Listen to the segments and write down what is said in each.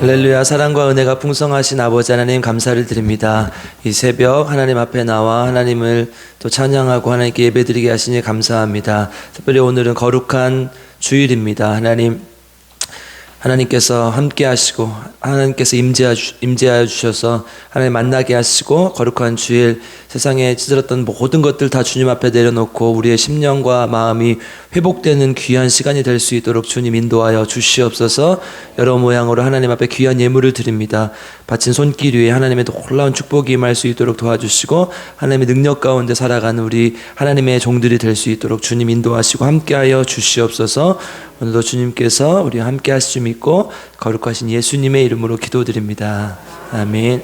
할렐루야. 사랑과 은혜가 풍성하신 아버지 하나님 감사를 드립니다. 이 새벽 하나님 앞에 나와 하나님을 또 찬양하고 하나님께 예배드리게 하시니 감사합니다. 특별히 오늘은 거룩한 주일입니다. 하나님께서 함께 하시고 하나님께서 임재하여 주셔서 하나님 만나게 하시고 거룩한 주일 세상에 찌들었던 모든 것들 다 주님 앞에 내려놓고 우리의 심령과 마음이 회복되는 귀한 시간이 될 수 있도록 주님 인도하여 주시옵소서. 여러 모양으로 하나님 앞에 귀한 예물을 드립니다. 바친 손길 위에 하나님의 놀라운 축복이 임할 수 있도록 도와주시고 하나님의 능력 가운데 살아가는 우리 하나님의 종들이 될 수 있도록 주님 인도하시고 함께하여 주시옵소서. 오늘도 주님께서 우리와 함께 하실 줄 믿고 거룩하신 예수님의 이름으로 기도드립니다. 아멘.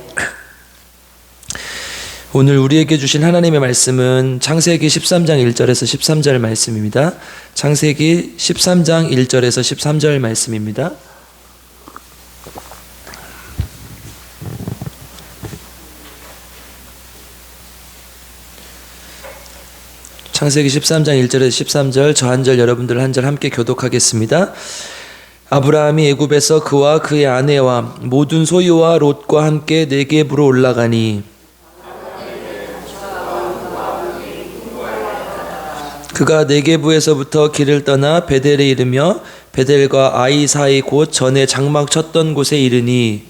오늘 우리에게 주신 하나님의 말씀은 창세기 13장 1절에서 13절 말씀입니다. 창세기 13장 1절에서 13절 말씀입니다. 창세기 13장 1절에서 13절 저 한 절 여러분들 한 절 함께 교독하겠습니다. 아브라함이 애굽에서 그와 그의 아내와 모든 소유와 롯과 함께 네겝으로 올라가니 그가 네겝에서부터 길을 떠나 베델에 이르며 베델과 아이 사이 곧 전에 장막 쳤던 곳에 이르니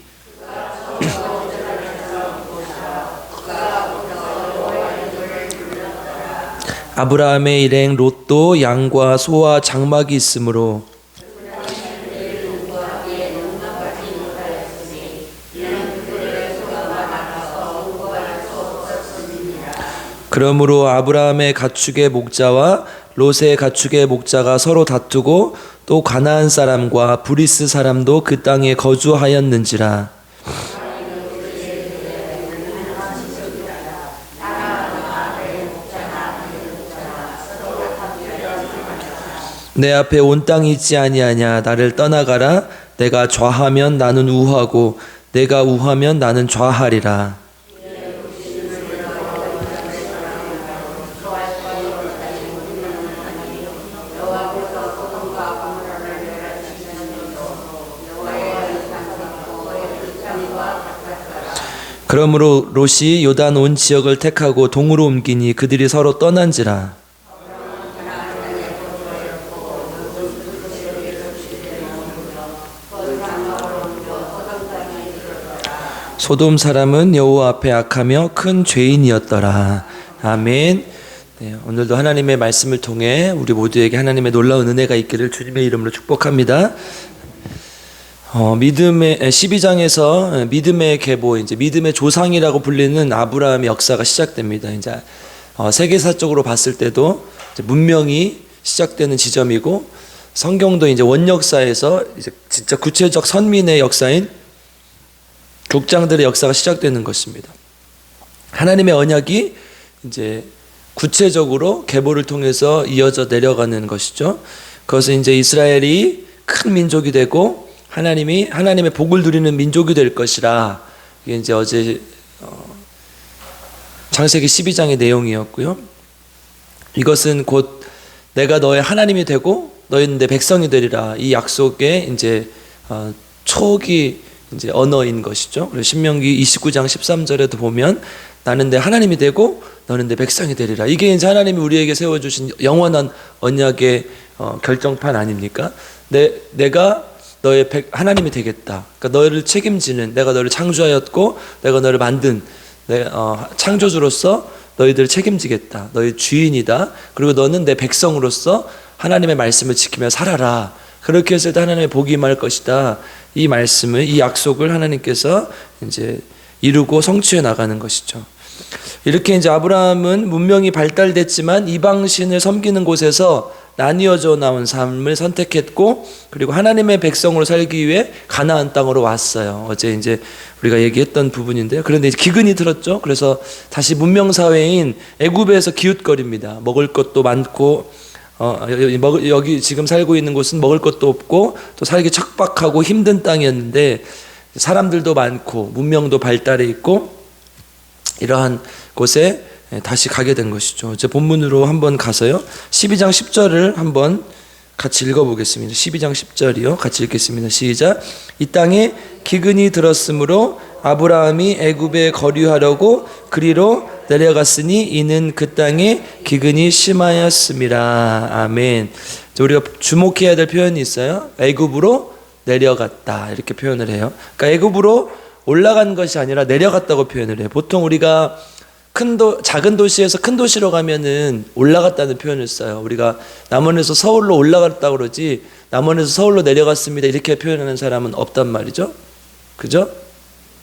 아브라함의 일행 롯도 양과 소와 장막이 있으므로 그러므로 아브라함의 가축의 목자와 롯의 가축의 목자가 서로 다투고 또 가나안 사람과 브리스 사람도 그 땅에 거주하였는지라. 내 앞에 온 땅이 있지 아니하냐. 나를 떠나가라. 내가 좌하면 나는 우하고 내가 우하면 나는 좌하리라. 그러므로 롯이 요단 온 지역을 택하고 동으로 옮기니 그들이 서로 떠난지라. 소돔 사람은 여호와 앞에 악하며 큰 죄인이었더라. 아멘. 네, 오늘도 하나님의 말씀을 통해 우리 모두에게 하나님의 놀라운 은혜가 있기를 주님의 이름으로 축복합니다. 믿음의 12장에서 믿음의 계보, 이제 믿음의 조상이라고 불리는 아브라함의 역사가 시작됩니다. 이제 세계사적으로 봤을 때도 이제 문명이 시작되는 지점이고 성경도 이제 원역사에서 이제 진짜 구체적 선민의 역사인 족장들의 역사가 시작되는 것입니다. 하나님의 언약이 이제 구체적으로 계보를 통해서 이어져 내려가는 것이죠. 그것은 이제 이스라엘이 큰 민족이 되고 하나님의 복을 누리는 민족이 될 것이라. 이게 이제 어제 창세기 12장의 내용이었고요. 이것은 곧 내가 너의 하나님이 되고 너희는 내 백성이 되리라. 이 약속의 이제 초기 이제 언어인 것이죠. 그래서 신명기 29장 13절에도 보면 나는 내 하나님이 되고 너는 내 백성이 되리라. 이게 이제 하나님이 우리에게 세워주신 영원한 언약의 결정판 아닙니까? 내가 너의 하나님이 되겠다. 그러니까 너를 책임지는, 내가 너를 창조하였고 내가 너를 만든 창조주로서 너희들을 책임지겠다. 너희 주인이다. 그리고 너는 내 백성으로서 하나님의 말씀을 지키며 살아라. 그렇게 했을 때 하나님의 복이 임할 것이다. 이 말씀을, 이 약속을 하나님께서 이제 이루고 성취해 나가는 것이죠. 이렇게 이제 아브라함은 문명이 발달됐지만 이방신을 섬기는 곳에서 나뉘어져 나온 삶을 선택했고, 그리고 하나님의 백성으로 살기 위해 가나안 땅으로 왔어요. 어제 이제 우리가 얘기했던 부분인데요. 그런데 이제 기근이 들었죠. 그래서 다시 문명 사회인 애굽에서 기웃거립니다. 먹을 것도 많고, 여기 지금 살고 있는 곳은 먹을 것도 없고 또 살기 척박하고 힘든 땅이었는데 사람들도 많고 문명도 발달해 있고 이러한 곳에 다시 가게 된 것이죠. 이제 본문으로 한번 가서요. 12장 10절을 한번 같이 읽어보겠습니다. 12장 10절이요. 같이 읽겠습니다. 시작. 이 땅에 기근이 들었으므로 아브라함이 애굽에 거류하려고 그리로 내려갔으니 이는 그 땅에 기근이 심하였음이라. 아멘. 우리가 주목해야 될 표현이 있어요. 애굽으로 내려갔다 이렇게 표현을 해요. 그러니까 애굽으로 올라간 것이 아니라 내려갔다고 표현을 해요. 보통 우리가 작은 도시에서 큰 도시로 가면은 올라갔다는 표현을 써요. 우리가 남원에서 서울로 올라갔다고 그러지 남원에서 서울로 내려갔습니다 이렇게 표현하는 사람은 없단 말이죠. 그죠?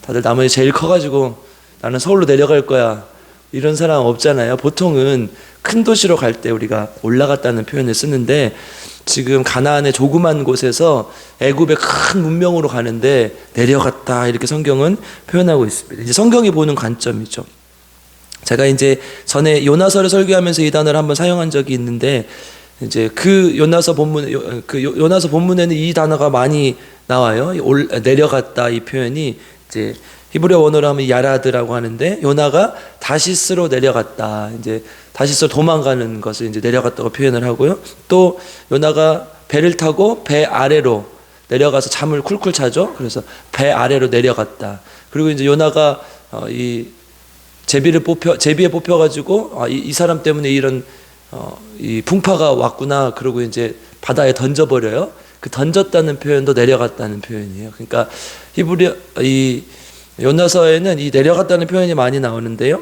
다들 남원이 제일 커가지고 나는 서울로 내려갈 거야 이런 사람 없잖아요. 보통은 큰 도시로 갈 때 우리가 올라갔다는 표현을 쓰는데 지금 가나안의 조그만 곳에서 애굽의 큰 문명으로 가는데 내려갔다 이렇게 성경은 표현하고 있습니다. 이제 성경이 보는 관점이죠. 제가 이제 전에 요나서를 설교하면서 이 단어를 한번 사용한 적이 있는데 이제 그 요나서 본문에는 이 단어가 많이 나와요. 내려갔다 이 표현이 이제 히브리어 원어로 하면 야라드라고 하는데 요나가 다시스로 내려갔다. 이제 다시스로 도망가는 것을 이제 내려갔다고 표현을 하고요. 또 요나가 배를 타고 배 아래로 내려가서 잠을 쿨쿨 자죠. 그래서 배 아래로 내려갔다. 그리고 이제 요나가 이 제비에 뽑혀가지고 이 사람 때문에 이런 이 풍파가 왔구나. 그러고 이제 바다에 던져버려요. 그 던졌다는 표현도 내려갔다는 표현이에요. 그러니까 히브리 이 요나서에는 이 내려갔다는 표현이 많이 나오는데요.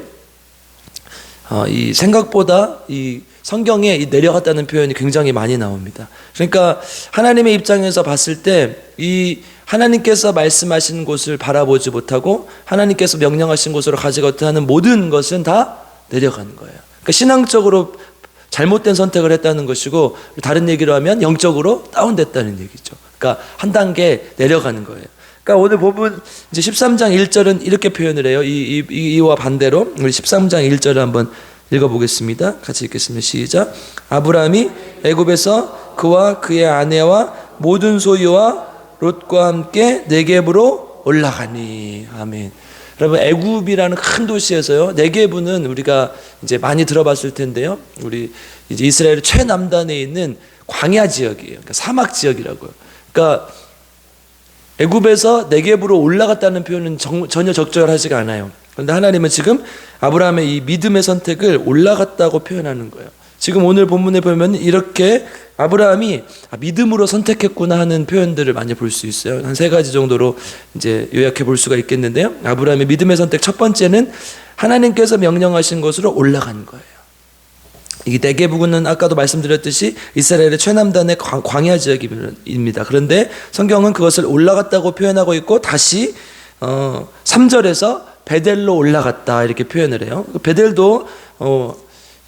이 생각보다 이 성경에 이 내려갔다는 표현이 굉장히 많이 나옵니다. 그러니까 하나님의 입장에서 봤을 때 이 하나님께서 말씀하신 곳을 바라보지 못하고 하나님께서 명령하신 곳으로 가지고자 하는 모든 것은 다 내려가는 거예요. 그러니까 신앙적으로 잘못된 선택을 했다는 것이고 다른 얘기로 하면 영적으로 다운됐다는 얘기죠. 그러니까 한 단계 내려가는 거예요. 그러니까 오늘 보면 이제 13장 1절은 이렇게 표현을 해요. 이와 반대로 우리 13장 1절을 한번 읽어보겠습니다. 같이 읽겠습니다. 시작. 아브라함이 애굽에서 그와 그의 아내와 모든 소유와 롯과 함께 네겝으로 올라가니. 아멘. 여러분 애굽이라는 큰 도시에서요. 네겝은 우리가 이제 많이 들어봤을 텐데요. 우리 이제 이스라엘 최남단에 있는 광야 지역이에요. 그러니까 사막 지역이라고요. 그러니까 애굽에서 네겝으로 올라갔다는 표현은 전혀 적절하지가 않아요. 그런데 하나님은 지금 아브라함의 이 믿음의 선택을 올라갔다고 표현하는 거예요. 지금 오늘 본문에 보면 이렇게 아브라함이 믿음으로 선택했구나 하는 표현들을 많이 볼 수 있어요. 한 3가지 정도로 이제 요약해 볼 수가 있겠는데요. 아브라함의 믿음의 선택 첫 번째는 하나님께서 명령하신 곳으로 올라간 거예요. 이 네겝은 아까도 말씀드렸듯이 이스라엘의 최남단의 광야 지역입니다. 그런데 성경은 그것을 올라갔다고 표현하고 있고 다시 3절에서 베델로 올라갔다 이렇게 표현을 해요. 베델도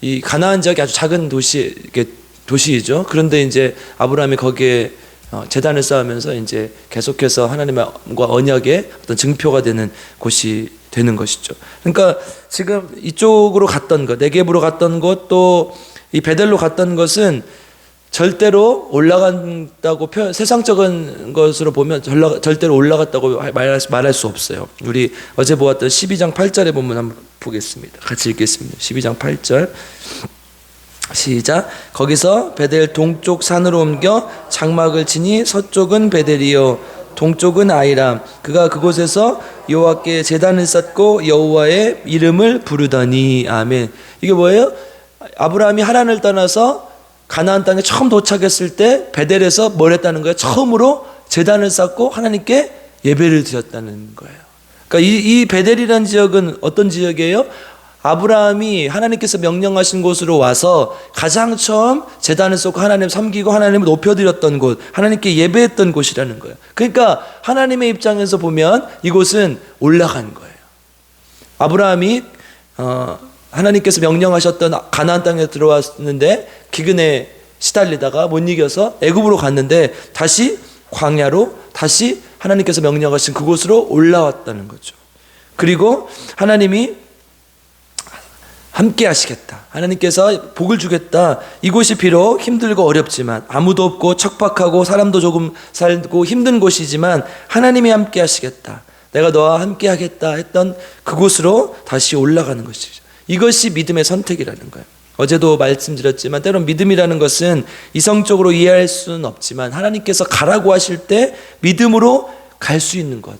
이 가나안 지역이 아주 작은 도시이죠. 그런데 이제 아브라함이 거기에 제단을 쌓으면서 이제 계속해서 하나님과 언약의 어떤 증표가 되는 곳이 되는 것이죠. 그러니까 지금 이쪽으로 갔던 것, 네겝으로 갔던 것, 또 이 베델로 갔던 것은 절대로 올라간다고 세상적인 것으로 보면 절대로 올라갔다고 말할 수 없어요. 우리 어제 보았던 12장 8절에 보면 한번 보겠습니다. 같이 읽겠습니다. 12장 8절 시작. 거기서 베델 동쪽 산으로 옮겨 장막을 치니 서쪽은 베델이요 동쪽은 아이람. 그가 그곳에서 여호와께 제단을 쌓고 여호와의 이름을 부르더니. 아멘. 이게 뭐예요? 아브라함이 하란을 떠나서 가나안 땅에 처음 도착했을 때 베델에서 뭘 했다는 거예요? 처음으로 제단을 쌓고 하나님께 예배를 드렸다는 거예요. 그러니까 이 베델이라는 지역은 어떤 지역이에요? 아브라함이 하나님께서 명령하신 곳으로 와서 가장 처음 제단을 쌓고 하나님을 섬기고 하나님을 높여드렸던 곳, 하나님께 예배했던 곳이라는 거예요. 그러니까 하나님의 입장에서 보면 이곳은 올라간 거예요. 아브라함이 하나님께서 명령하셨던 가나안 땅에 들어왔는데 기근에 시달리다가 못 이겨서 애굽으로 갔는데 다시 광야로 다시 하나님께서 명령하신 그곳으로 올라왔다는 거죠. 그리고 하나님이 함께 하시겠다. 하나님께서 복을 주겠다. 이곳이 비록 힘들고 어렵지만 아무도 없고 척박하고 사람도 조금 살고 힘든 곳이지만 하나님이 함께 하시겠다. 내가 너와 함께 하겠다 했던 그곳으로 다시 올라가는 것이죠. 이것이 믿음의 선택이라는 거예요. 어제도 말씀드렸지만 때론 믿음이라는 것은 이성적으로 이해할 수는 없지만 하나님께서 가라고 하실 때 믿음으로 갈 수 있는 것,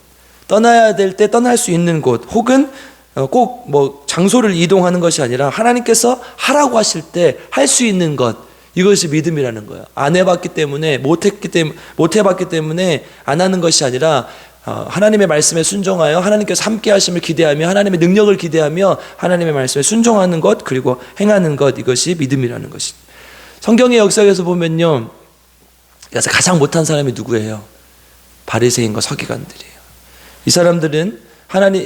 떠나야 될 때 떠날 수 있는 곳, 혹은 꼭 뭐 장소를 이동하는 것이 아니라 하나님께서 하라고 하실 때 할 수 있는 것, 이것이 믿음이라는 거예요. 안 해봤기 때문에 못 해봤기 때문에 안 하는 것이 아니라 하나님의 말씀에 순종하여 하나님께서 함께 하심을 기대하며 하나님의 능력을 기대하며 하나님의 말씀에 순종하는 것, 그리고 행하는 것, 이것이 믿음이라는 것입니다. 성경의 역사에서 보면요, 그래서 가장 못한 사람이 누구예요? 바리새인과 서기관들이에요. 이 사람들은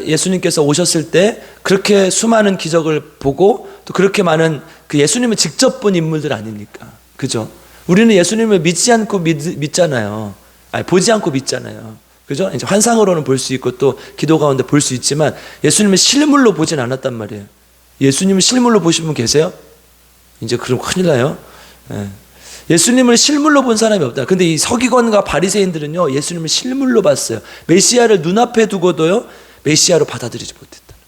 예수님께서 오셨을 때 그렇게 수많은 기적을 보고 또 그렇게 많은 그 예수님을 직접 본 인물들 아닙니까? 그죠? 우리는 예수님을 믿지 않고 믿잖아요. 아니, 보지 않고 믿잖아요. 그죠? 이제 환상으로는 볼 수 있고 또 기도 가운데 볼 수 있지만 예수님을 실물로 보진 않았단 말이에요. 예수님을 실물로 보신 분 계세요? 이제 그럼 큰일 나요. 예수님을 실물로 본 사람이 없다. 근데 이 서기관과 바리새인들은요, 예수님을 실물로 봤어요. 메시아를 눈앞에 두고도요, 메시아로 받아들이지 못했다는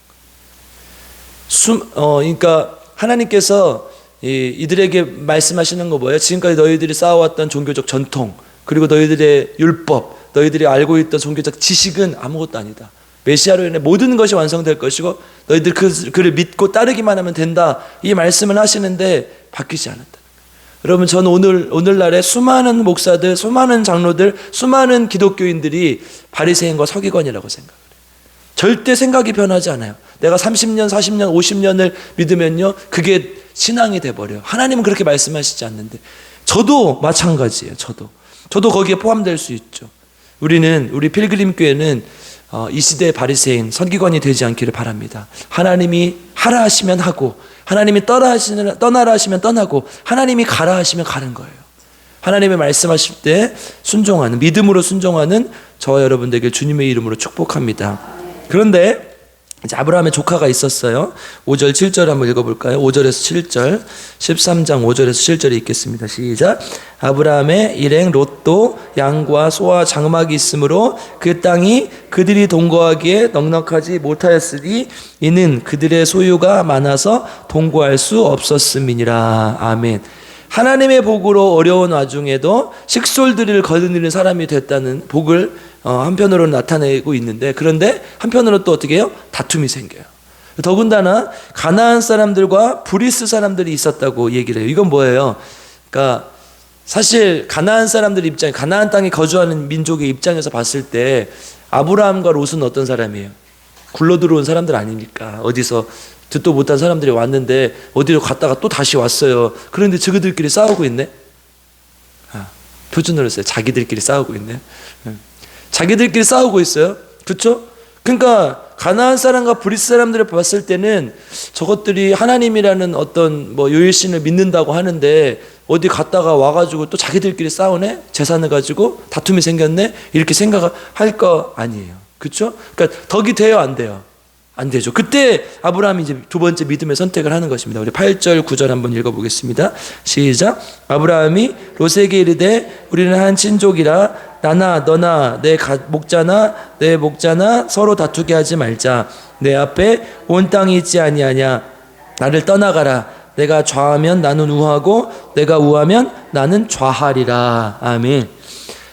거예요. 그러니까 하나님께서 이들에게 말씀하시는 거 뭐예요? 지금까지 너희들이 쌓아왔던 종교적 전통, 그리고 너희들의 율법, 너희들이 알고 있던 종교적 지식은 아무것도 아니다. 메시아로 인해 모든 것이 완성될 것이고 너희들 그를 믿고 따르기만 하면 된다. 이 말씀을 하시는데 바뀌지 않았다. 여러분, 저는 오늘날에 수많은 목사들, 수많은 장로들, 수많은 기독교인들이 바리새인과 서기관이라고 생각해요. 절대 생각이 변하지 않아요. 내가 30년, 40년, 50년을 믿으면요, 그게 신앙이 돼버려요. 하나님은 그렇게 말씀하시지 않는데. 저도 마찬가지예요. 저도 거기에 포함될 수 있죠. 우리 필그림교회는 이 시대의 바리새인, 서기관이 되지 않기를 바랍니다. 하나님이 하라 하시면 하고, 하나님이 떠나라 하시면 떠나고, 하나님이 가라 하시면 가는 거예요. 하나님의 말씀하실 때 순종하는, 믿음으로 순종하는 저와 여러분들에게 주님의 이름으로 축복합니다. 그런데 이제 아브라함의 조카가 있었어요. 5절 7절 한번 읽어볼까요? 5절에서 7절, 13장 5절에서 7절이 있겠습니다. 시작. 아브라함의 일행 롯도 양과 소와 장막이 있으므로 그 땅이 그들이 동거하기에 넉넉하지 못하였으니 이는 그들의 소유가 많아서 동거할 수 없었음이니라. 아멘. 하나님의 복으로 어려운 와중에도 식솔들을 거느리는 사람이 됐다는 복을 한편으로는 나타내고 있는데, 그런데 한편으로 또 어떻게 해요? 다툼이 생겨요. 더군다나 가나안 사람들과 브리스 사람들이 있었다고 얘기를 해요. 이건 뭐예요? 그러니까 사실 가나안 사람들 입장, 가나안 땅에 거주하는 민족의 입장에서 봤을 때 아브라함과 롯은 어떤 사람이에요? 굴러 들어온 사람들 아닙니까? 어디서 듣도 못한 사람들이 왔는데 어디로 갔다가 또 다시 왔어요. 그런데 저들끼리 싸우고 있네. 표준어로 써요. 자기들끼리 싸우고 있네. 자기들끼리 싸우고 있어요. 그렇죠? 그러니까 가나안 사람과 브리스 사람들을 봤을 때는 저것들이 하나님이라는 어떤 뭐 요일신을 믿는다고 하는데 어디 갔다가 와가지고 또 자기들끼리 싸우네? 재산을 가지고 다툼이 생겼네? 이렇게 생각할 거 아니에요. 그렇죠? 그러니까 덕이 돼요, 안 돼요? 안 되죠. 그때 아브라함이 이제 두 번째 믿음의 선택을 하는 것입니다. 우리 8절 9절 한번 읽어보겠습니다. 시작. 아브라함이 롯에게 이르되 우리는 한 친족이라 나나 너나 내 목자나 내 목자나 서로 다투게 하지 말자. 내 앞에 온 땅이 있지 아니하냐. 나를 떠나가라. 내가 좌하면 나는 우하고 내가 우하면 나는 좌하리라. 아멘.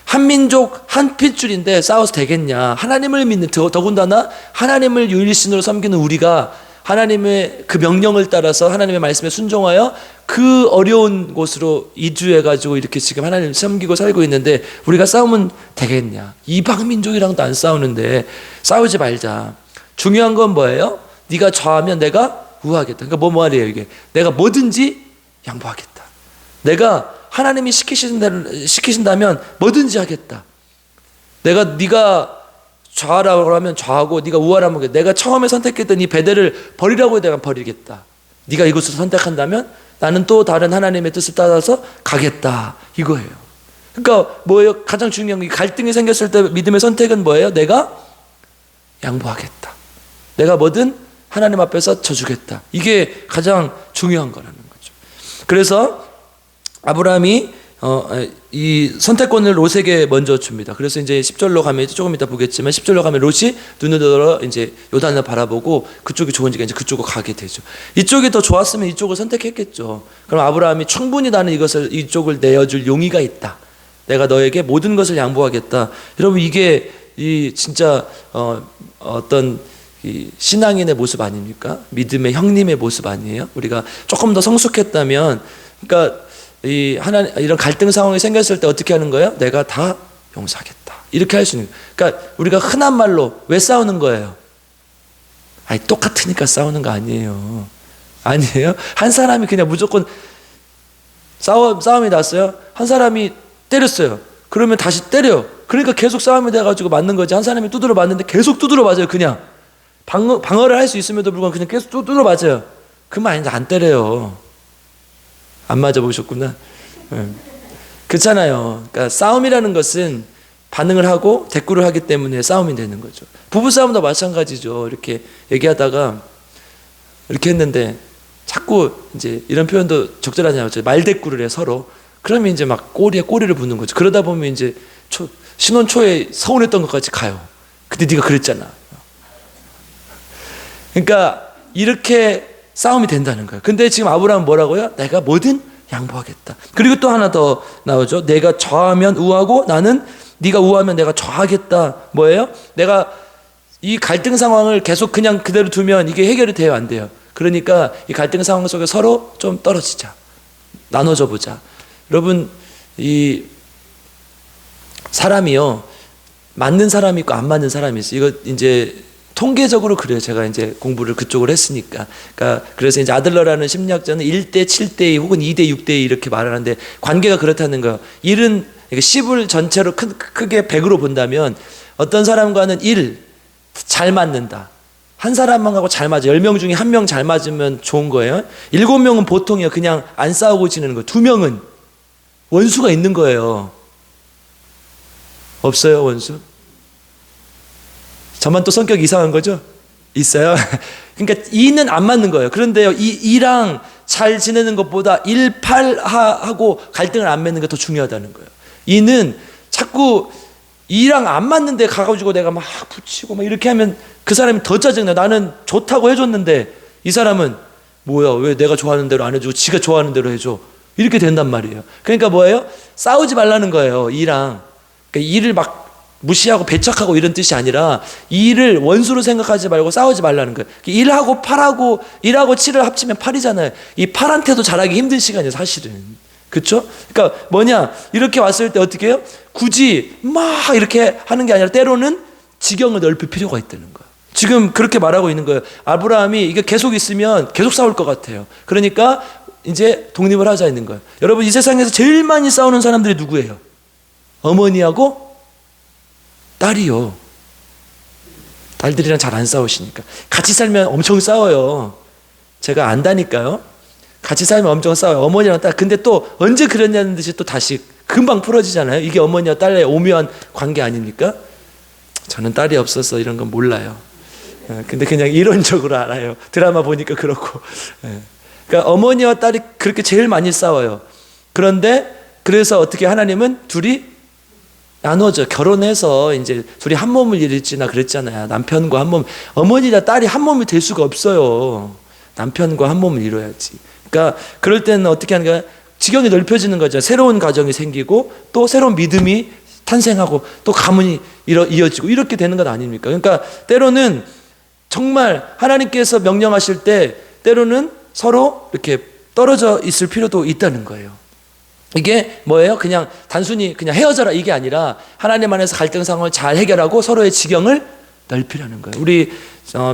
한 민족 한 핏줄인데 싸워서 되겠냐. 하나님을 믿는, 더군다나 하나님을 유일신으로 섬기는 우리가 하나님의 그 명령을 따라서 하나님의 말씀에 순종하여 그 어려운 곳으로 이주해가지고 이렇게 지금 하나님을 섬기고 살고 있는데 우리가 싸우면 되겠냐. 이방 민족이랑도 안 싸우는데 싸우지 말자. 중요한 건 뭐예요? 네가 좌하면 내가 우하겠다. 그러니까 뭐 말이에요 이게? 내가 뭐든지 양보하겠다. 내가 하나님이 시키신다면 뭐든지 하겠다. 네가 좌하라고 하면 좌하고 네가 우하라고 하면 내가 처음에 선택했던 이 베델을 버리라고 내가 버리겠다. 네가 이곳을 선택한다면 나는 또 다른 하나님의 뜻을 따라서 가겠다. 이거예요. 그러니까 뭐예요? 가장 중요한 게 갈등이 생겼을 때 믿음의 선택은 뭐예요? 내가 양보하겠다. 내가 뭐든 하나님 앞에서 져주겠다. 이게 가장 중요한 거라는 거죠. 그래서 아브라함이 이 선택권을 롯에게 먼저 줍니다. 그래서 이제 10절로 가면 조금 이따 보겠지만 10절로 가면 롯이 눈을 들어 이제 요단을 바라보고 그쪽이 좋은지가 이제 그쪽으로 가게 되죠. 이쪽이 더 좋았으면 이쪽을 선택했겠죠. 그럼 아브라함이 충분히 나는 이쪽을 내어줄 용의가 있다. 내가 너에게 모든 것을 양보하겠다. 여러분 이게 이 진짜 어떤 이 신앙인의 모습 아닙니까? 믿음의 형님의 모습 아니에요? 우리가 조금 더 성숙했다면, 그러니까 이런 갈등 상황이 생겼을 때 어떻게 하는 거예요? 내가 다 용서하겠다. 이렇게 할 수 있는 거예요. 그러니까 우리가 흔한 말로 왜 싸우는 거예요? 아니 똑같으니까 싸우는 거 아니에요. 아니에요? 한 사람이 그냥 무조건 싸움이 났어요. 한 사람이 때렸어요. 그러면 다시 때려요. 그러니까 계속 싸움이 돼가지고 맞는 거지. 한 사람이 두드려 맞는데 계속 두드려 맞아요. 그냥 방어를 할 수 있음에도 불구하고 그냥 계속 두드려 맞아요. 그러면 아닌데 안 때려요. 안 맞아보셨구나. 그렇잖아요. 그러니까 싸움이라는 것은 반응을 하고 대꾸를 하기 때문에 싸움이 되는 거죠. 부부싸움도 마찬가지죠. 이렇게 얘기하다가 이렇게 했는데 자꾸 이제 이런 표현도 적절하지 않죠. 말대꾸를 해 서로. 그러면 이제 막 꼬리에 꼬리를 부는 거죠. 그러다 보면 이제 신혼 초에 서운했던 것까지 가요. 근데 네가 그랬잖아. 그러니까 이렇게 싸움이 된다는 거예요. 근데 지금 아브라함은 뭐라고요? 내가 뭐든 양보하겠다. 그리고 또 하나 더 나오죠. 내가 좌하면 우하고 나는 네가 우하면 내가 좌하겠다. 뭐예요? 내가 이 갈등 상황을 계속 그냥 그대로 두면 이게 해결이 돼요, 안 돼요? 그러니까 이 갈등 상황 속에 서로 좀 떨어지자. 나눠져 보자. 여러분 이 사람이요, 맞는 사람이 있고 안 맞는 사람이 있어요. 이거 이제 통계적으로 그래요. 제가 이제 공부를 그쪽으로 했으니까. 그러니까 그래서 이제 아들러라는 심리학자는 1대 7대2 혹은 2대 6대2 이렇게 말을 하는데 관계가 그렇다는 거예요. 1은 10을 전체로 크게 100으로 본다면 어떤 사람과는 1, 잘 맞는다. 한 사람만하고 잘 맞아. 10명 중에 1명 잘 맞으면 좋은 거예요. 7명은 보통이에요. 그냥 안 싸우고 지내는 거예요. 2명은 원수가 있는 거예요. 없어요, 원수? 저만 또 성격 이상한 거죠? 있어요. 그러니까 2는 안 맞는 거예요. 그런데요, 2랑 잘 지내는 것보다 1, 8하고 갈등을 안 맺는 게 더 중요하다는 거예요. 2는 자꾸 2랑 안 맞는데 가가지고 내가 막 붙이고 막 이렇게 하면 그 사람이 더 짜증나. 나는 좋다고 해줬는데 이 사람은 뭐야, 왜 내가 좋아하는 대로 안 해주고 지가 좋아하는 대로 해줘. 이렇게 된단 말이에요. 그러니까 뭐예요? 싸우지 말라는 거예요, 2랑. 그러니까 2를 막 무시하고 배척하고 이런 뜻이 아니라 2를 원수로 생각하지 말고 싸우지 말라는 거예요. 1하고 8하고 1하고 7을 합치면 8이잖아요. 이 8한테도 잘하기 힘든 시간이에요, 사실은. 그렇죠? 그러니까 뭐냐, 이렇게 왔을 때 어떻게 해요? 굳이 막 이렇게 하는 게 아니라 때로는 지경을 넓힐 필요가 있다는 거예요. 지금 그렇게 말하고 있는 거예요. 아브라함이 이게 계속 있으면 계속 싸울 것 같아요. 그러니까 이제 독립을 하자 있는 거예요. 여러분 이 세상에서 제일 많이 싸우는 사람들이 누구예요? 어머니하고 딸이요. 딸들이랑 잘 안 싸우시니까. 같이 살면 엄청 싸워요. 제가 안다니까요. 같이 살면 엄청 싸워요. 어머니랑 딸. 근데 또 언제 그랬냐는 듯이 또 다시 금방 풀어지잖아요. 이게 어머니와 딸의 오묘한 관계 아닙니까? 저는 딸이 없어서 이런 건 몰라요. 근데 그냥 이론적으로 알아요. 드라마 보니까 그렇고. 그러니까 어머니와 딸이 그렇게 제일 많이 싸워요. 그런데 그래서 어떻게 하나님은 둘이 나눠져. 결혼해서 이제 둘이 한 몸을 이룰지나 그랬잖아요. 남편과 한 몸. 어머니나 딸이 한 몸이 될 수가 없어요. 남편과 한 몸을 이뤄야지. 그러니까 그럴 때는 어떻게 하는 거야? 지경이 넓혀지는 거죠. 새로운 가정이 생기고 또 새로운 믿음이 탄생하고 또 가문이 이어지고 이렇게 되는 것 아닙니까? 그러니까 때로는 정말 하나님께서 명령하실 때 때로는 서로 이렇게 떨어져 있을 필요도 있다는 거예요. 이게 뭐예요? 그냥 단순히 그냥 헤어져라 이게 아니라 하나님 안에서 갈등 상황을 잘 해결하고 서로의 지경을 넓히라는 거예요. 우리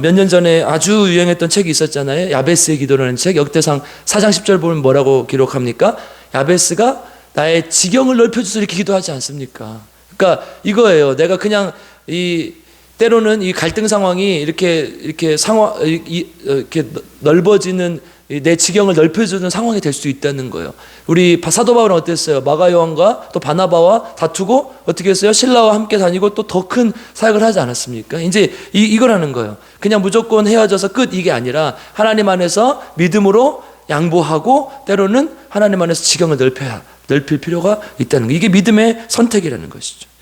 몇 년 전에 아주 유행했던 책이 있었잖아요. 야베스의 기도라는 책. 역대상 4장 10절 보면 뭐라고 기록합니까? 야베스가 나의 지경을 넓혀줘서 이렇게 기도하지 않습니까? 그러니까 이거예요. 내가 그냥 때로는 이 갈등 상황이 이렇게 넓어지는 내 지경을 넓혀주는 상황이 될 수 있다는 거예요. 우리 사도 바울은 어땠어요? 마가 요한과 또 바나바와 다투고 어떻게 했어요? 신라와 함께 다니고 또 더 큰 사역을 하지 않았습니까? 이제 이거라는 거예요. 그냥 무조건 헤어져서 끝 이게 아니라 하나님 안에서 믿음으로 양보하고 때로는 하나님 안에서 지경을 넓혀야 넓힐 필요가 있다는 거. 이게 믿음의 선택이라는 것이죠.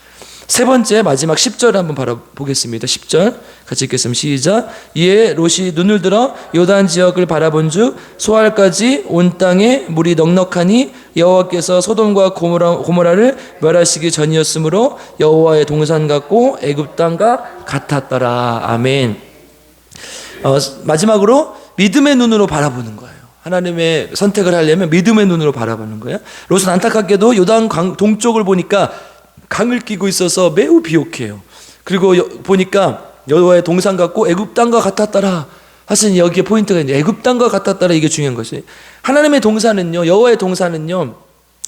세 번째 마지막 10절 한번 바라보겠습니다. 10절 같이 읽겠습니다. 시작. 이에 롯이 눈을 들어 요단 지역을 바라본즉 소알까지 온 땅에 물이 넉넉하니 여호와께서 소돔과 고모라를 멸하시기 전이었으므로 여호와의 동산 같고 애굽 땅과 같았더라. 아멘. 마지막으로 믿음의 눈으로 바라보는 거예요. 하나님의 선택을 하려면 믿음의 눈으로 바라보는 거예요. 롯은 안타깝게도 요단 동쪽을 보니까 강을 끼고 있어서 매우 비옥해요. 그리고 보니까 여호와의 동산 같고 애굽 땅과 같았더라. 사실 여기에 포인트가 있는데 애굽 땅과 같았더라, 이게 중요한 것이에요. 하나님의 동산은요, 여호와의 동산은요,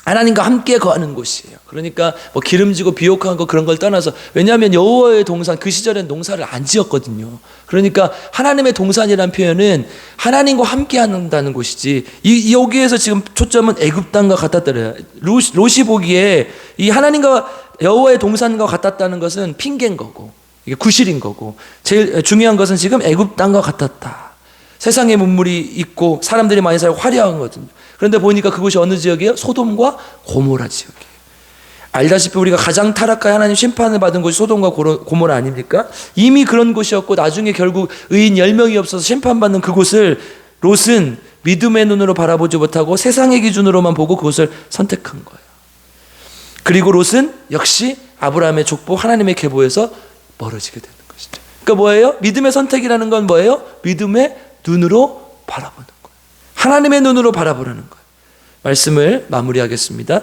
하나님과 함께 거하는 곳이에요. 그러니까 뭐 기름지고 비옥한 거 그런 걸 떠나서, 왜냐하면 여호와의 동산, 그 시절엔 농사를 안 지었거든요. 그러니까 하나님의 동산이라는 표현은 하나님과 함께 한다는 곳이지, 여기에서 지금 초점은 애굽 땅과 같았더라. 롯이 보기에 이 하나님과 여호와의 동산과 같았다는 것은 핑계인 거고, 이게 구실인 거고, 제일 중요한 것은 지금 애굽 땅과 같았다. 세상에 문물이 있고 사람들이 많이 살고 화려한 거거든요. 그런데 보니까 그곳이 어느 지역이에요? 소돔과 고모라 지역이에요. 알다시피 우리가 가장 타락하여 하나님 심판을 받은 곳이 소돔과 고모라 아닙니까? 이미 그런 곳이었고 나중에 결국 의인 10명이 없어서 심판받는 그곳을 롯은 믿음의 눈으로 바라보지 못하고 세상의 기준으로만 보고 그곳을 선택한 거예요. 그리고 롯은 역시 아브라함의 족보 하나님의 계보에서 멀어지게 되는 것이죠. 그러니까 뭐예요? 믿음의 선택이라는 건 뭐예요? 믿음의 눈으로 바라보는 거예요. 하나님의 눈으로 바라보라는 거예요. 말씀을 마무리하겠습니다.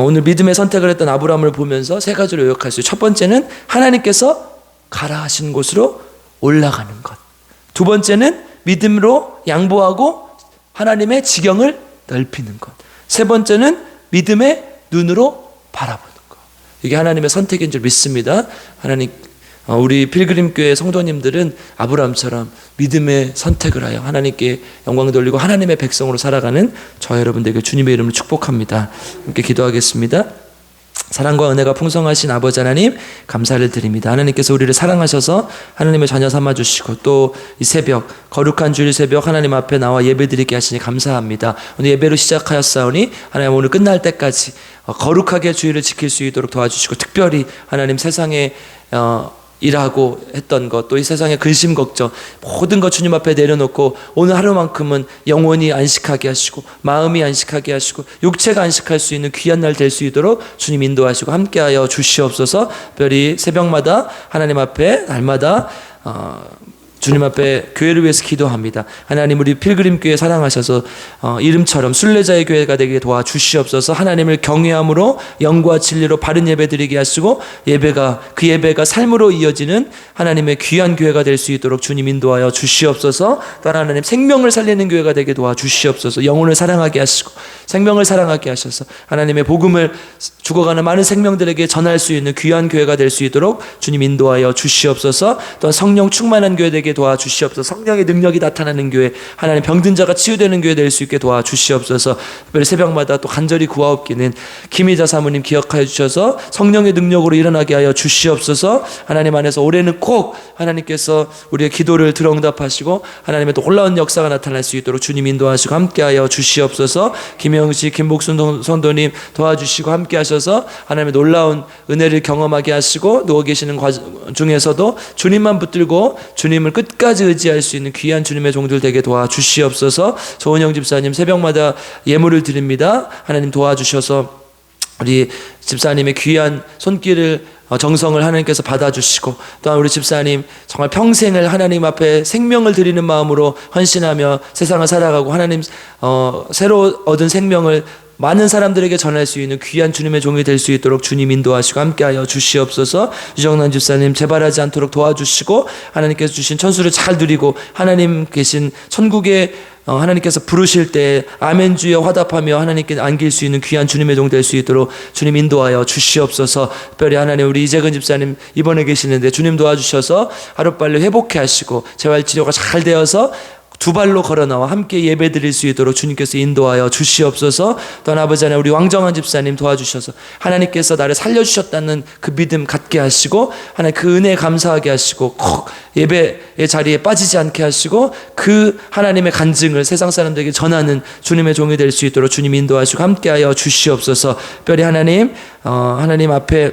오늘 믿음의 선택을 했던 아브라함을 보면서 세 가지로 요약할 수 있어요. 첫 번째는 하나님께서 가라 하신 곳으로 올라가는 것. 두 번째는 믿음으로 양보하고 하나님의 지경을 넓히는 것. 세 번째는 믿음의 눈으로 바라보는 것. 이게 하나님의 선택인 줄 믿습니다. 하나님, 우리 필그림교회 성도님들은 아브라함처럼 믿음의 선택을 하여 하나님께 영광 돌리고 하나님의 백성으로 살아가는 저 여러분들에게 주님의 이름으로 축복합니다. 함께 기도하겠습니다. 사랑과 은혜가 풍성하신 아버지 하나님, 감사를 드립니다. 하나님께서 우리를 사랑하셔서 하나님의 자녀 삼아주시고 또 이 새벽, 거룩한 주일 새벽 하나님 앞에 나와 예배드리게 하시니 감사합니다. 오늘 예배로 시작하였사오니 하나님 오늘 끝날 때까지 거룩하게 주일을 지킬 수 있도록 도와주시고, 특별히 하나님 세상에 일하고 했던 것, 또 이 세상의 근심 걱정 모든 것 주님 앞에 내려놓고 오늘 하루만큼은 영혼이 안식하게 하시고 마음이 안식하게 하시고 육체가 안식할 수 있는 귀한 날 될 수 있도록 주님 인도하시고 함께하여 주시옵소서. 특별히 새벽마다 하나님 앞에 날마다 주님 앞에 교회를 위해서 기도합니다. 하나님, 우리 필그림교회 사랑하셔서 이름처럼 순례자의 교회가 되게 도와주시옵소서. 하나님을 경외함으로 영과 진리로 바른 예배 드리게 하시고 그 예배가 삶으로 이어지는 하나님의 귀한 교회가 될 수 있도록 주님 인도하여 주시옵소서. 또 하나님, 생명을 살리는 교회가 되게 도와주시옵소서. 영혼을 사랑하게 하시고 생명을 사랑하게 하셔서 하나님의 복음을 죽어가는 많은 생명들에게 전할 수 있는 귀한 교회가 될 수 있도록 주님 인도하여 주시옵소서. 또한 성령 충만한 교회 되게 도와주시옵소서. 성령의 능력이 나타나는 교회, 하나님 병든 자가 치유되는 교회 될 수 있게 도와주시옵소서. 특별히 새벽마다 또 간절히 구하옵기는 김희자 사모님 기억하여 주셔서 성령의 능력으로 일어나게 하여 주시옵소서. 하나님 안에서 올해는 꼭 하나님께서 우리의 기도를 들어응답하시고 하나님의 또 놀라운 역사가 나타날 수 있도록 주님 인도하시고 함께하여 주시옵소서. 김영식, 김복순 선도님 도와주시고 함께하셔서 하나님의 놀라운 은혜를 경험하게 하시고 누워 계시는 과정 중에서도 주님만 붙들고 주님을 끝까지 의지할 수 있는 귀한 주님의 종들 되게 도와주시옵소서. 조은영 집사님 새벽마다 예물을 드립니다. 하나님 도와주셔서 우리 집사님의 귀한 손길을 정성을 하나님께서 받아주시고, 또한 우리 집사님 정말 평생을 하나님 앞에 생명을 드리는 마음으로 헌신하며 세상을 살아가고 하나님 새로 얻은 생명을 많은 사람들에게 전할 수 있는 귀한 주님의 종이 될 수 있도록 주님 인도하시고 함께하여 주시옵소서. 유정란 집사님 재발하지 않도록 도와주시고 하나님께서 주신 천수를 잘 누리고 하나님 계신 천국에 하나님께서 부르실 때 아멘 주여 화답하며 하나님께 안길 수 있는 귀한 주님의 종 될 수 있도록 주님 인도하여 주시옵소서. 특별히 하나님, 우리 이재근 집사님 입원해 계시는데 주님 도와주셔서 하루빨리 회복해 하시고 재활치료가 잘 되어서 두 발로 걸어 나와 함께 예배 드릴 수 있도록 주님께서 인도하여 주시옵소서. 또한 아버지 하나님, 우리 왕정한 집사님 도와주셔서 하나님께서 나를 살려주셨다는 그 믿음 갖게 하시고, 하나님 그 은혜에 감사하게 하시고, 꼭 예배의 자리에 빠지지 않게 하시고, 그 하나님의 간증을 세상 사람들에게 전하는 주님의 종이 될 수 있도록 주님 인도하시고 함께하여 주시옵소서. 특별히 하나님 앞에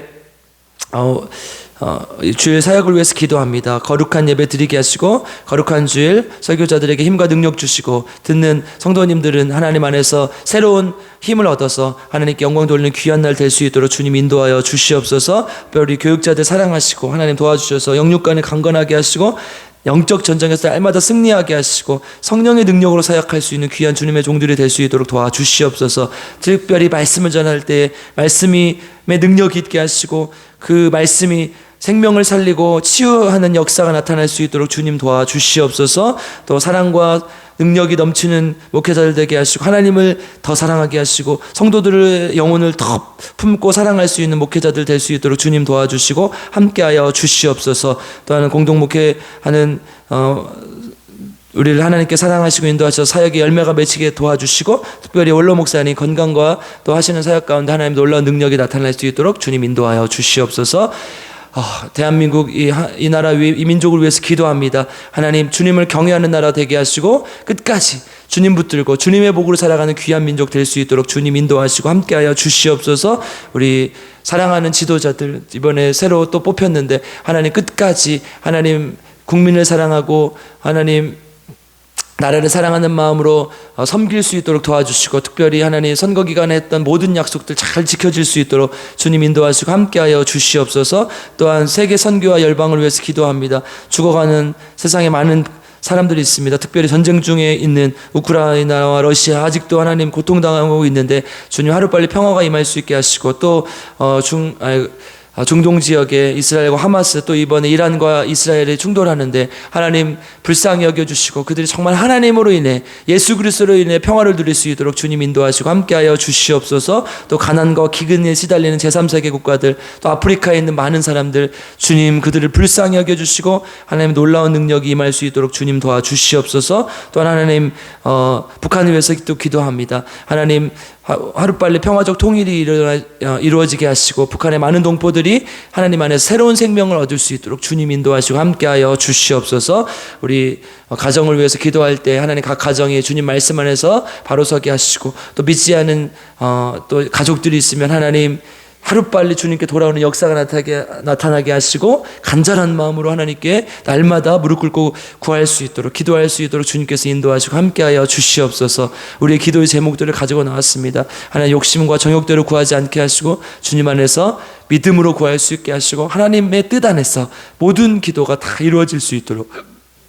주일 사역을 위해서 기도합니다. 거룩한 예배 드리게 하시고, 거룩한 주일 설교자들에게 힘과 능력 주시고, 듣는 성도님들은 하나님 안에서 새로운 힘을 얻어서 하나님께 영광 돌리는 귀한 날 될 수 있도록 주님 인도하여 주시옵소서. 특별히 교육자들 사랑하시고 하나님 도와주셔서 영육간을 강건하게 하시고, 영적 전쟁에서 날마다 승리하게 하시고 성령의 능력으로 사역할 수 있는 귀한 주님의 종들이 될 수 있도록 도와주시옵소서. 특별히 말씀을 전할 때 말씀의 능력이 있게 하시고, 그 말씀이 생명을 살리고 치유하는 역사가 나타날 수 있도록 주님 도와주시옵소서. 또 사랑과 능력이 넘치는 목회자들 되게 하시고, 하나님을 더 사랑하게 하시고, 성도들의 영혼을 더 품고 사랑할 수 있는 목회자들 될 수 있도록 주님 도와주시고 함께하여 주시옵소서. 또한 공동 목회하는 우리를 하나님께 사랑하시고 인도하셔서 사역의 열매가 맺히게 도와주시고, 특별히 원로 목사님 건강과 또 하시는 사역 가운데 하나님 놀라운 능력이 나타날 수 있도록 주님 인도하여 주시옵소서. 대한민국 이 나라 위해, 이 민족을 위해서 기도합니다. 하나님, 주님을 경외하는 나라 되게 하시고 끝까지 주님 붙들고 주님의 복으로 살아가는 귀한 민족 될 수 있도록 주님 인도하시고 함께하여 주시옵소서. 우리 사랑하는 지도자들 이번에 새로 또 뽑혔는데, 하나님 끝까지 하나님 국민을 사랑하고 하나님 나라를 사랑하는 마음으로 섬길 수 있도록 도와주시고, 특별히 하나님 선거 기간에 했던 모든 약속들 잘 지켜질 수 있도록 주님 인도하시고 함께하여 주시옵소서. 또한 세계 선교와 열방을 위해서 기도합니다. 죽어가는 세상에 많은 사람들이 있습니다. 특별히 전쟁 중에 있는 우크라이나와 러시아, 아직도 하나님 고통당하고 있는데 주님 하루빨리 평화가 임할 수 있게 하시고, 또 중동 지역에 이스라엘과 하마스, 또 이번에 이란과 이스라엘이 충돌하는데 하나님 불쌍히 여겨주시고, 그들이 정말 하나님으로 인해 예수 그리스도로 인해 평화를 누릴 수 있도록 주님 인도하시고 함께하여 주시옵소서. 또 가난과 기근에 시달리는 제3세계 국가들, 또 아프리카에 있는 많은 사람들, 주님 그들을 불쌍히 여겨주시고 하나님 놀라운 능력이 임할 수 있도록 주님 도와주시옵소서. 또한 하나님 북한을 위해서 또 기도합니다. 하나님 하루빨리 평화적 통일이 이루어지게 하시고, 북한의 많은 동포들이 하나님 안에서 새로운 생명을 얻을 수 있도록 주님 인도하시고 함께하여 주시옵소서. 우리 가정을 위해서 기도할 때 하나님 각 가정이 주님 말씀 안에서 바로 서게 하시고, 또 믿지 않은 또 가족들이 있으면 하나님 하루빨리 주님께 돌아오는 역사가 나타나게 하시고, 간절한 마음으로 하나님께 날마다 무릎 꿇고 구할 수 있도록, 기도할 수 있도록 주님께서 인도하시고 함께하여 주시옵소서. 우리의 기도의 제목들을 가지고 나왔습니다. 하나님 욕심과 정욕대로 구하지 않게 하시고, 주님 안에서 믿음으로 구할 수 있게 하시고, 하나님의 뜻 안에서 모든 기도가 다 이루어질 수 있도록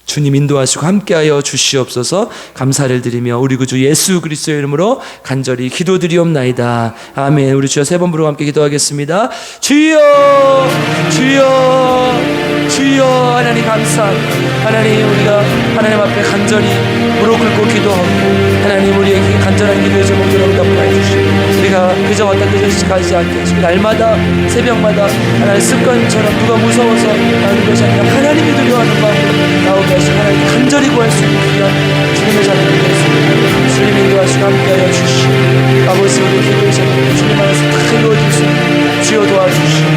주님 인도하시고 함께하여 주시옵소서. 감사를 드리며 우리 구주 예수 그리스도의 이름으로 간절히 기도드리옵나이다. 아멘. 우리 주여 세 번 부르고 함께 기도하겠습니다. 주여, 주여, 주여. 하나님 감사합니다. 하나님, 우리가 하나님 앞에 간절히 무릎 꿇고 기도하고, 하나님 우리의 간절한 기도의 제목들을 답변해 주시고, 우리가 그저 왔다 그저 가지 않게 하시고, 날마다 새벽마다 하나님 습관처럼 누가 무서워서 나오는 것이 아니라 하나님이 두려워하는 마음으로 나오게 하시고, 하나님 간절히 구할 수 있는 귀한 주님의 자녀가 되겠습니다. 주님 인도하시고 함께하여 주시고, 아버지 우리 기도의 제목 주님 안에서 다 이루어질 수 있는 주여 도와주시고,